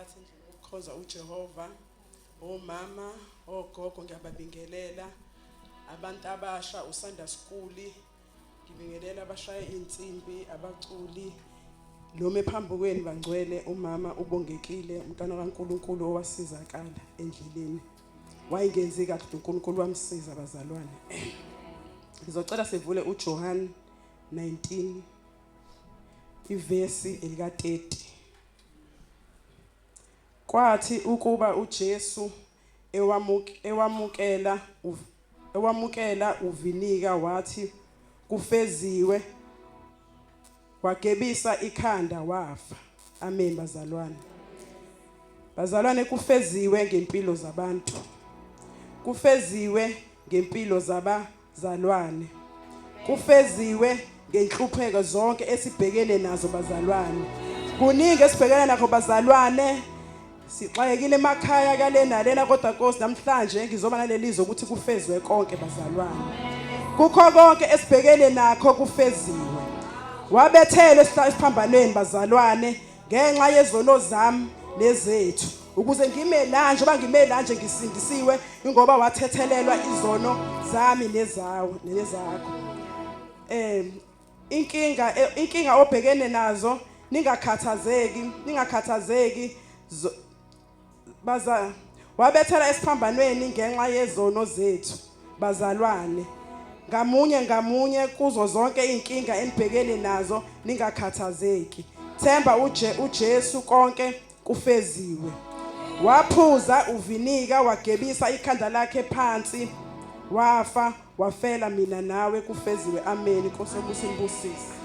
phakathi ukukhoza uJehova, omama, ogogo ngiyababingelela, abantu abasha uSanda School, ngibingelela abashaya insimbi, abaculi, noma phambi kweni bangcwele umama ubongekile umntwana kaNkuluNkulu owasizakala endleleni. Wayingenzi kahle uNkulunkulu wamsiza bazalwane. Ngizocela sivule uJohn 19 ivesi elika 30. Kwathi ukuba uJesu ewamukela uvinika wathi kufeziwe, wagebisa ikhanda wafa. Amen bazalwane. Bazalwane, kufeziwe ngempilo zabantu. Kufeziwe ngempilo zabazalwane. Kufeziwe ngenhlupheko zonke esibhekene nazo bazalwane. Kuningi esibhekene nakho bazalwane. Sixayekile emakhaya kalena kodwa Nkosi namhlanje ngizoba nalelizo ukuthi kufezwe konke bazalwane. Kukho konke esibhekene nakho kufeziwe. Wabethelwe esiphambanweni bazalwane ngenxa yezono zami nezethu. Ukuze ngime la njengoba ngime la nje ngisindisiwe ngoba wathethelelwa izono zami nezakho. Inkinga obhekene nazo ningakhathazeki wabethela esiphambanweni ngenxa yezono zethu bazalwane. Ngamunye kuzo zonke inkinga enibhekene nazo ningakhathazeki. Themba uJesu konke kufeziwe. Waphuza uvinika wagebisa ikhanda lakhe phansi wafa wafela mina nawe kufeziwe. Amen. Nkosi usimbusise.